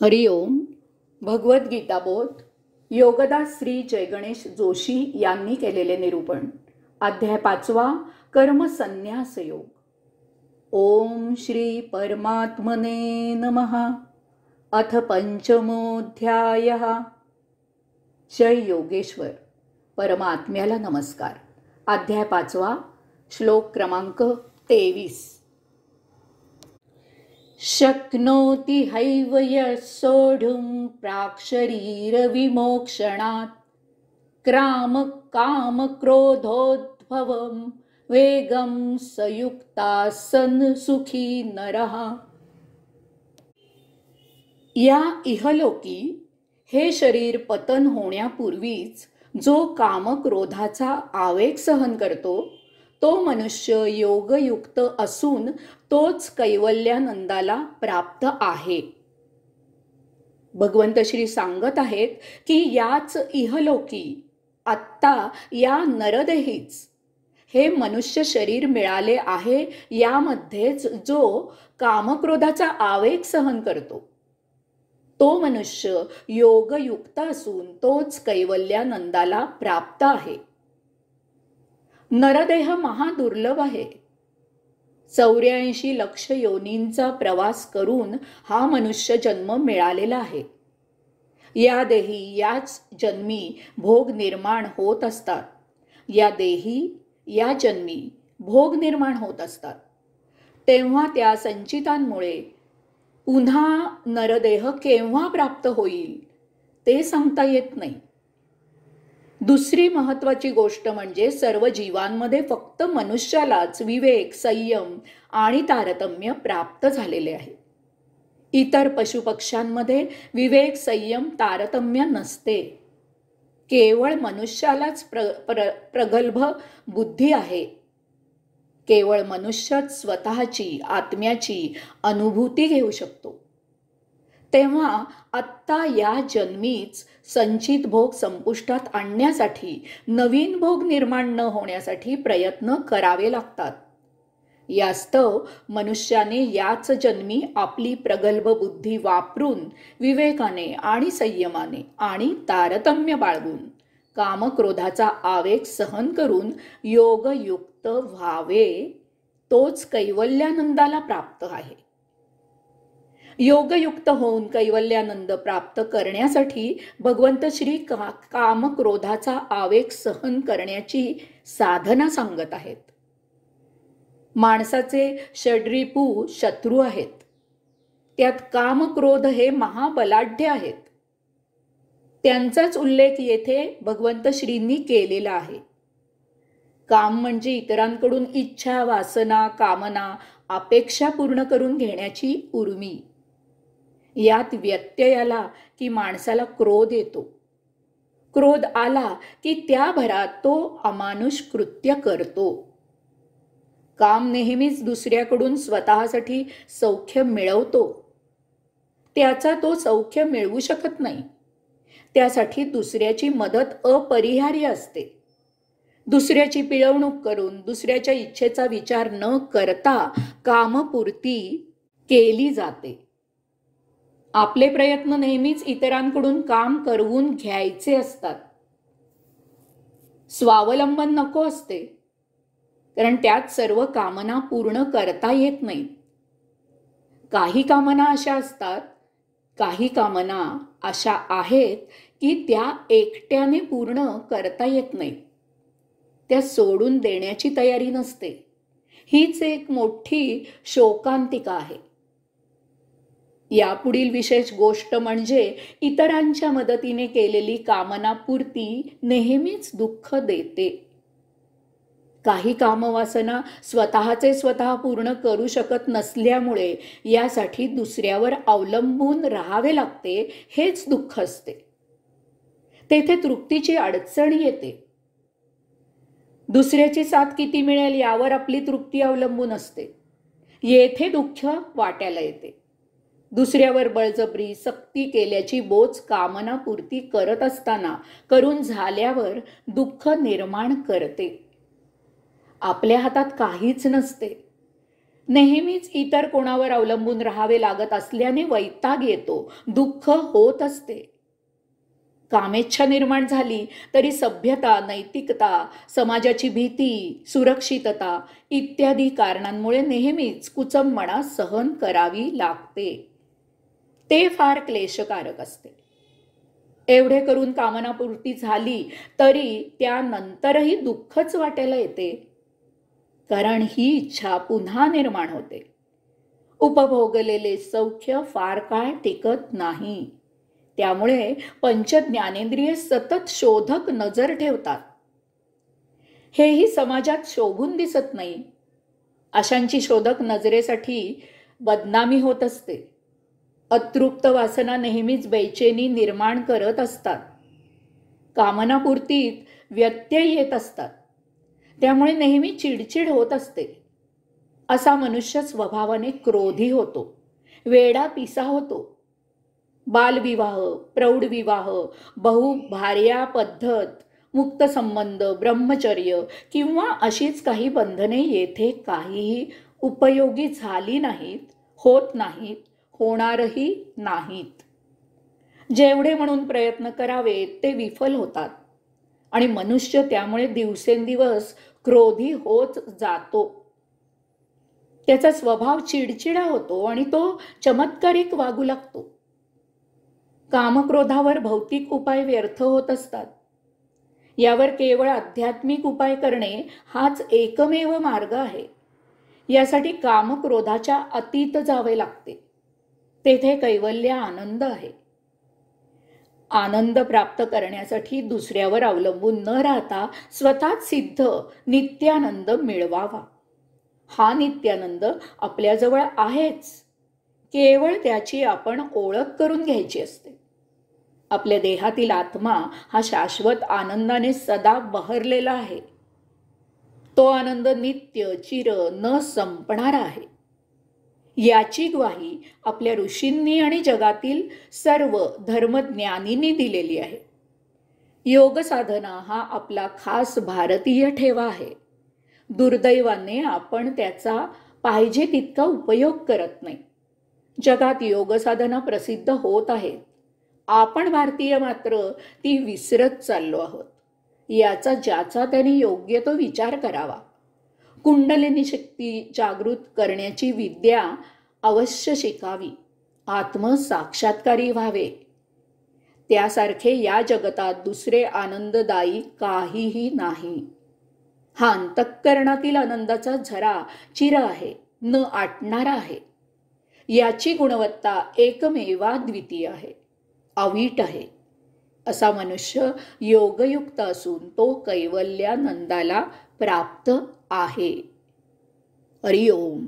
हरिओम. भगवद्गीता बोध योगदास श्री जयगणेश जोशी यांनी केलेले निरूपण. अध्याय 5. कर्मसन्यास योग. ओम श्री परमात्मने नमः. अथ पंचमोऽध्यायः. जय योगेश्वर. परमात्म्याला नमस्कार. अध्याय 5. श्लोक क्रमांक 23. शक्नोति हैव यः सोढुं प्राक्शरीरविमोक्षणात् कामक्रोधोद्भवं वेगं सयुक्ता सन् सुखी नरः. या इहलोकी हे शरीर पतन होण्यापूर्वीच जो कामक्रोधाचा आवेग सहन करतो तो मनुष्य योगयुक्त असून तोच कैवल्यानंदाला प्राप्त आहे. भगवंत श्री सांगत आहेत की याच इहलोकी आत्ता या नरदेहीच हे मनुष्य शरीर मिळाले आहे, यामध्येच जो कामक्रोधाचा आवेग सहन करतो तो मनुष्य योगयुक्त असून तोच कैवल्यानंदाला प्राप्त आहे. नरदेह महादुर्लभ आहे. 84 लक्ष योनींचा प्रवास करून हा मनुष्य जन्म मिळालेला आहे. या देही याच जन्मी भोग निर्माण होत असतात. या देही या जन्मी भोग निर्माण होत असतात. तेव्हा त्या संचितांमुळे पुन्हा नरदेह केव्हा प्राप्त होईल ते सांगता येत नाही. दुसरी महत्वाची गोष्ट म्हणजे सर्व जीवांमध्ये फक्त मनुष्यालाच विवेक, संयम आणि तारतम्य प्राप्त झालेले आहे. इतर पशुपक्ष्यांमध्ये विवेक, संयम, तारतम्य नसते. केवळ मनुष्यालाच प्रगल्भ बुद्धी आहे. केवळ मनुष्यच स्वतःची आत्म्याची अनुभूती घेऊ शकतो. तेव्हा आत्ता या जन्मीच संचित भोग संपुष्टात आणण्यासाठी, नवीन भोग निर्माण न होण्यासाठी प्रयत्न करावे लागतात. यास्तव मनुष्याने याच जन्मी आपली प्रगल्भ बुद्धी वापरून विवेकाने आणि संयमाने आणि तारतम्य बाळगून कामक्रोधाचा आवेग सहन करून योगयुक्त व्हावे. तोच कैवल्यानंदाला प्राप्त आहे. योगयुक्त होऊन कैवल्यानंद प्राप्त करण्यासाठी भगवंत श्री कामक्रोधाचा आवेग सहन करण्याची साधना सांगत आहेत. माणसाचे षड्रिपू शत्रू आहेत. त्यात कामक्रोध हे महाबलाढ्य आहेत. त्यांचाच उल्लेख येथे भगवंत श्रींनी केलेला आहे. काम म्हणजे इतरांकडून इच्छा, वासना, कामना, अपेक्षा पूर्ण करून घेण्याची उर्मी. यात व्यत्यय आला की माणसाला क्रोध येतो. क्रोध आला की त्या भरात तो अमानुष कृत्य करतो. काम नेहमीच दुसऱ्याकडून स्वतःसाठी सौख्य मिळवतो. त्याचा तो सौख्य मिळवू शकत नाही. त्यासाठी दुसऱ्याची मदत अपरिहार्य असते. दुसऱ्याची पिळवणूक करून दुसऱ्याच्या इच्छेचा विचार न करता कामपूर्ती केली जाते. आपले प्रयत्न नेहमीच इतरांकडून काम करवून घ्यायचे असतात. स्वावलंबन नको असते, कारण त्यात सर्व कामना पूर्ण करता येत नाहीत. काही कामना अशा असतात, काही कामना अशा आहेत की त्या एकट्याने पूर्ण करता येत नाहीत. त्या सोडून देण्याची तयारी नसते. हीच एक मोठी शोकांतिका आहे. यापुढील विशेष गोष्ट म्हणजे इतरांच्या मदतीने केलेली कामना पूर्ती नेहमीच दुःख देते. काही कामवासना स्वतःचे स्वतः पूर्ण करू शकत नसल्यामुळे यासाठी दुसऱ्यावर अवलंबून राहावे लागते. हेच दुःख असते. तेथे तृप्तीची अडचण येते. दुसऱ्याची साथ किती मिळेल यावर आपली तृप्ती अवलंबून असते. येथे दुःख वाट्याला येते. दुसऱ्यावर बळजबरी सक्ती केल्याची बोच कामना पूर्ती करत असताना करून झाल्यावर दुःख निर्माण करते. आपल्या हातात काहीच नसते. नेहमीच इतर कोणावर अवलंबून राहावे लागत असल्याने वैताग येतो, दुःख होत असते. कामेच्छा निर्माण झाली तरी सभ्यता, नैतिकता, समाजाची भीती, सुरक्षितता इत्यादी कारणांमुळे नेहमीच कुचंबणा सहन करावी लागते. ते फार क्लेशकारक असते. एवढे करून कामनापूर्ती झाली तरी त्यानंतरही दुःखच वाटायला येते, कारण ही इच्छा पुन्हा निर्माण होते. उपभोगलेले सौख्य फार काळ टिकत नाही. त्यामुळे पंचज्ञानेंद्रिय सतत शोधक नजर ठेवतात. हेही समाजात शोभून दिसत नाही. अशांची शोधक नजरेसाठी बदनामी होत असते. अतृप्त वासना नेहमीच बेचैनी निर्माण करत असतात. कामनापूर्तीत व्यत्यय येत असतात. त्यामुळे नेहमी चिडचिड होत असते. असा मनुष्य स्वभावाने क्रोधी होतो, वेडा पिसा होतो. बालविवाह, प्रौढविवाह, बहुभार्या पद्धत, मुक्त संबंध, ब्रह्मचर्य किंवा अशीच काही बंधने येथे काहीही उपयोगी झाली नाहीत, होत नाहीत, होणारही नाहीत. जेवढे म्हणून प्रयत्न करावेत ते विफल होतात आणि मनुष्य त्यामुळे दिवसेंदिवस क्रोधी होत जातो. त्याचा स्वभाव चिडचिडा होतो आणि तो चमत्कारिक वागू लागतो. कामक्रोधावर भौतिक उपाय व्यर्थ होत असतात. यावर केवळ आध्यात्मिक उपाय करणे हाच एकमेव मार्ग आहे. यासाठी कामक्रोधाच्या अतीत जावे लागते. तेथे कैवल्य आनंद आहे. आनंद प्राप्त करण्यासाठी दुसऱ्यावर अवलंबून न राहता स्वतःच सिद्ध नित्यानंद मिळवावा. हा नित्यानंद आपल्याजवळ आहेच, केवळ त्याची आपण ओळख करून घ्यायची असते. आपल्या देहातील आत्मा हा शाश्वत आनंदाने सदा बहरलेला आहे. तो आनंद नित्य, चिर, न संपणारा आहे. याची ग्वाही आपल्या ऋषींनी आणि जगातील सर्व धर्मज्ञानींनी दिलेली आहे. योग साधना हा आपला खास भारतीय ठेवा आहे. दुर्दैवाने आपण त्याचा पाहिजे तितका उपयोग करत नाही. जगात योग साधना प्रसिद्ध होत आहेत. आपण भारतीय मात्र ती विसरत चाललो आहोत. याचा ज्याचा त्याने योग्य तो विचार करावा. कुंडलिनी शक्ती जागृत करण्याची विद्या अवश्य शिकावी. आत्मसाक्षात्कारी व्हावे. त्यासारखे या जगतात दुसरे आनंददायी काहीही नाही. हा अंतःकरणातील आनंदाचा झरा चिर आहे, न आटणारा आहे. याची गुणवत्ता एकमेवाद्वितीय आहे, अवीट आहे. असा मनुष्य योगयुक्त असून तो कैवल्यानंदाला प्राप्त आहे. हरि ओम.